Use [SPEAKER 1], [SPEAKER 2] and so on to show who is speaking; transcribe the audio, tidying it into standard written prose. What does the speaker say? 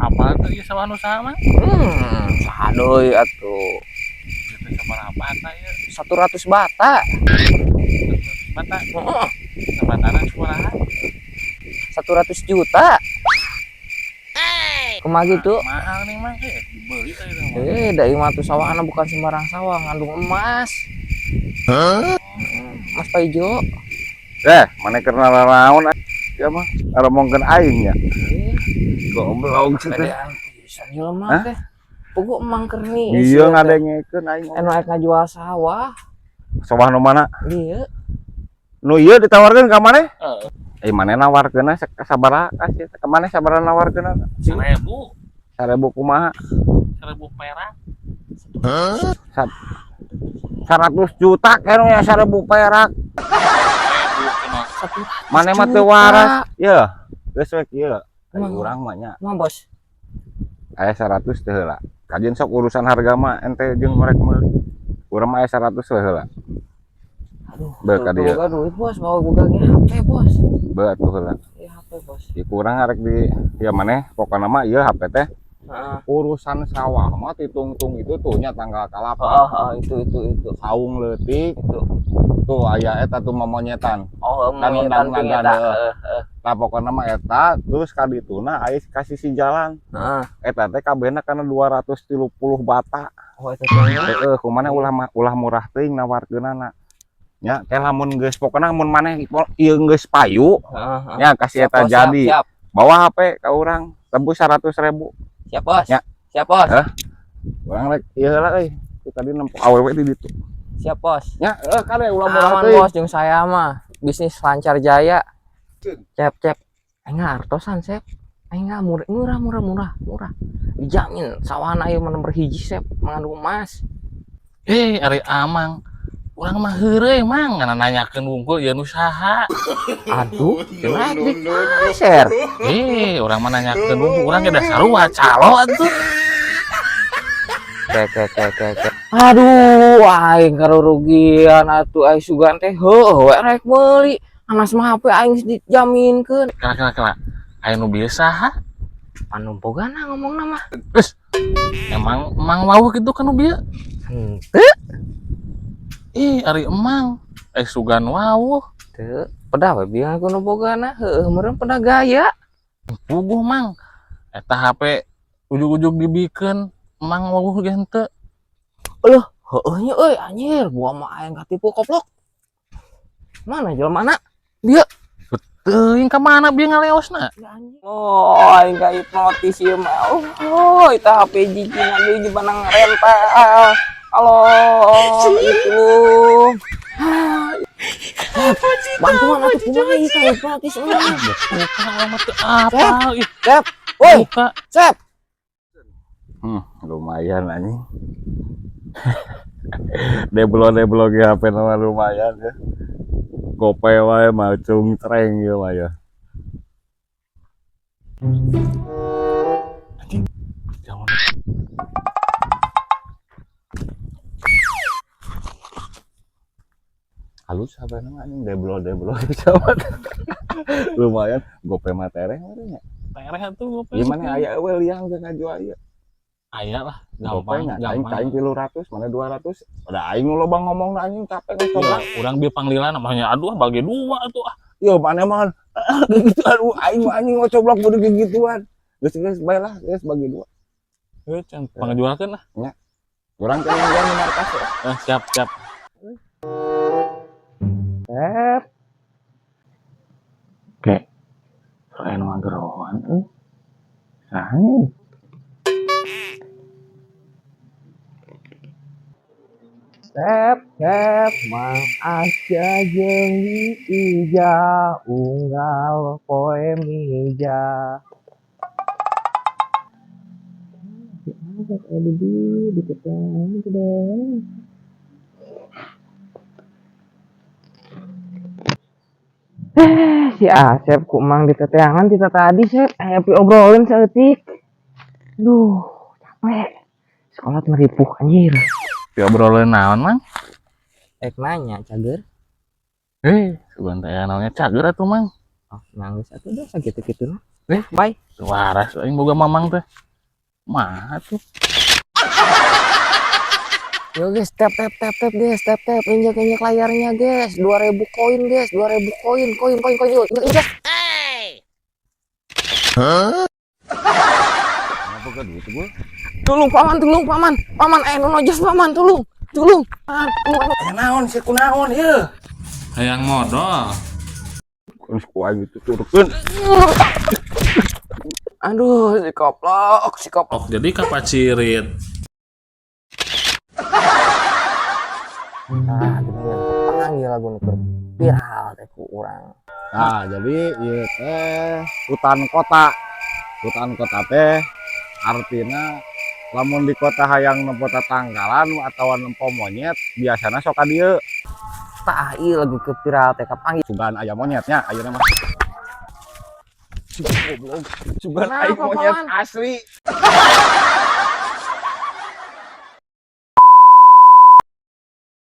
[SPEAKER 1] Apa tuh ya sawah nu saha Mang?
[SPEAKER 2] Saha deui atuh.
[SPEAKER 1] Itu sabaraha bata ya?
[SPEAKER 2] 100 bata.
[SPEAKER 1] Bata.
[SPEAKER 2] Heeh.
[SPEAKER 1] Sabatana sabaraha?
[SPEAKER 2] 100 juta. Kumaha gitu?
[SPEAKER 1] Mahal nih Mang, dibeli teh itu.
[SPEAKER 2] Da ieu mah tuh sawahna bukan sembarang sawah, ngandung emas. Emas paijo.
[SPEAKER 3] Mana karena naon ya mah ngomongkeun aing nya. Goblok sih teh.
[SPEAKER 2] Pedean pisan jelema teh. Pugu emang kerni.
[SPEAKER 3] Iya ngadengekeun aing.
[SPEAKER 2] Anu rek ngajual sawah.
[SPEAKER 3] Sawah nu mana?
[SPEAKER 2] Ieu.
[SPEAKER 3] Nu ieu ditawarkeun ka maneh? Maneh nawarkeunna sabaraha kasih ka maneh sabaraha nawarkeunna?
[SPEAKER 1] 1.000.
[SPEAKER 3] 1000 kumaha?
[SPEAKER 1] 1.000 perak.
[SPEAKER 3] 100 juta kene ya 1000 perak.
[SPEAKER 1] 1.000
[SPEAKER 3] Maneh mah teu waras. Yeuh, geus we kieu. Ari urang mah nya.
[SPEAKER 2] Mah bos.
[SPEAKER 3] Aya 100 teh heula. Kajen sok urusan harga mah ente jeung merek meuli. Urang mah aya 100 we heula.
[SPEAKER 2] Aduh,
[SPEAKER 3] Beuh ka dieu.
[SPEAKER 2] duit bos, bawa gua ge HP bos.
[SPEAKER 3] Beuh atuh heula.
[SPEAKER 2] Iya HP bos.
[SPEAKER 3] Di kurang arek di ya maneh pokona mah ieu HP teh
[SPEAKER 2] Heeh.
[SPEAKER 3] urusan sawah mah ditungtung itu tuh nya tanggal kalapa.
[SPEAKER 2] Itu.
[SPEAKER 3] Saung leutik
[SPEAKER 2] Itu.
[SPEAKER 3] tuh aya eta tuh momonyetan.
[SPEAKER 2] Oh,
[SPEAKER 3] Kan
[SPEAKER 2] undang
[SPEAKER 3] undang-undangan tah pokona mah eta terus ka dituna aya kasih si jalan.
[SPEAKER 2] Heeh.
[SPEAKER 3] Eta teh kabehna kana 230 bata.
[SPEAKER 2] Oh, itu teh.
[SPEAKER 3] Heeh, kumaha ulah murah teuing nawarkeunana. Nya teh lamun geus pokona mun maneh ieu geus payu nya kasih eta jadi.
[SPEAKER 2] Siap.
[SPEAKER 3] Bawa HP ka urang tembus 100.000.
[SPEAKER 2] Siap bos.
[SPEAKER 3] Ya.
[SPEAKER 2] Siap bos.
[SPEAKER 3] Urang rek ieu heula euy. Ku tadi nempok awewe di ditu.
[SPEAKER 2] Siap bos.
[SPEAKER 3] Nya kade ulah murah
[SPEAKER 2] Aman
[SPEAKER 3] teuing.
[SPEAKER 2] bos jeung saya mah. Bisnis lancar jaya. Cep. Aing artosan, Sep. Aing murah. Dijamin sawahna ieu mah nomor hiji, Sep, mengandung emas.
[SPEAKER 1] Ari Amang. Urang mah heureuy Mang, ngana nanyakeun wungkul ieu nu saha.
[SPEAKER 2] Aduh, naik di pasar.
[SPEAKER 1] Urang mah nanyakeun wungkul, urang ge dasar calo atuh.
[SPEAKER 2] Kek. Aduh, aing karugian atuh aing sugan teh heueuh rek meuli. Anas mah HP aing dijaminkeun.
[SPEAKER 1] Kala. Aya nu bieu saha?
[SPEAKER 2] Anu bogana ngomongna mah.
[SPEAKER 1] Geus. Emang wawuh kitu kan nu bieu?
[SPEAKER 2] Henteu.
[SPEAKER 1] Ari emang sugan wawuh.
[SPEAKER 2] Teu, pedah we biang aku nu bogana, heueuh meureun pedah gaya.
[SPEAKER 1] Puguh Mang. Eta HP ujug-ujug dibikeun emang wawuh ge henteu.
[SPEAKER 2] Eueuh, heueuh nya euy anjir, gua mah aing katipu koplok. Mana jelmana? Bieu.
[SPEAKER 1] Teuing ka mana bieu ngaleosna?
[SPEAKER 2] Oh, aing ka hipnotis ieu mah. Oh, itu HP jijina deui di banang rental. Halo, itu. Bantuan atuh kumaha ieu ka hipnotis mah.
[SPEAKER 1] Buka alamat teu apal ih.
[SPEAKER 2] Sep, woi,
[SPEAKER 1] Buka.
[SPEAKER 2] Sep.
[SPEAKER 3] Lumayan anjing. Deblok ge HP nama lumayan ya. Gope wae mah cungtreng ieu mah ya.
[SPEAKER 1] Jangan.
[SPEAKER 3] Halus HP nama anjing deblok coba. Lumayan gope mah tereng nya.
[SPEAKER 1] Tereh atuh gope.
[SPEAKER 3] Gimana aya eueuh liang jeung ngajual ieu.
[SPEAKER 1] Aya lah,
[SPEAKER 3] Gampang,
[SPEAKER 1] gampang.
[SPEAKER 3] aing 300, mana 200. Udah aing loba ngomongna anjing capek coba.
[SPEAKER 1] Urang bieu panglila namanya aduh bagi dua atuh ah.
[SPEAKER 3] Yo mana mah gitu aduh aing mau coblok kudu gituan. Geus bae lah, geus bagi dua.
[SPEAKER 1] Heuh can pangajualkeun lah.
[SPEAKER 3] Nya. Urang teh ngomong markas ya.
[SPEAKER 1] Siap. Oke. Soalnya nu magerohan
[SPEAKER 2] Sep, mang aja jeung ija unggal poe mija. Si Asep ku mang diteteangan kita tadi Sep, aya pi obrolin saeutik. Duh, capek. Sekolah meripuh anjir.
[SPEAKER 1] Pi obrolan naon Mang?
[SPEAKER 2] Nanya cager.
[SPEAKER 1] Sugan teh naonnya cager atuh Mang.
[SPEAKER 2] Oh, nangis atuh dah sakitu-kitu. Bye.
[SPEAKER 1] waras aing boga mamang teh. Mah tuh.
[SPEAKER 2] Yo guys, tap guys, tap injek layarnya guys. 2000 koin guys, 2000 koin yuk. Injek guys.
[SPEAKER 3] Kenapa ke duit gue?
[SPEAKER 2] Tolong paman. Paman, nojas paman, tolong.
[SPEAKER 3] Naon sih kunaon ieu?
[SPEAKER 1] Hayang modal.
[SPEAKER 3] Kun ku aing itu turkeun.
[SPEAKER 2] Aduh, si koplok.
[SPEAKER 1] Oh, jadi kapacirit.
[SPEAKER 2] Ah, dengan panggil lagu nu viral teh ku urang.
[SPEAKER 3] Nah, jadi ieu teh hutan kota. Hutan kota teh artina lamun di kota hayang nempo tatangkalan atawa nempo monyet biasana sok ka dieu.
[SPEAKER 2] Tah ieu lagu ke viral teh kapanggil.
[SPEAKER 3] Sugan aya monyetnya ayeuna mah. Sugan
[SPEAKER 2] Kenapa,
[SPEAKER 3] aya monyet
[SPEAKER 2] Paman?
[SPEAKER 3] asli.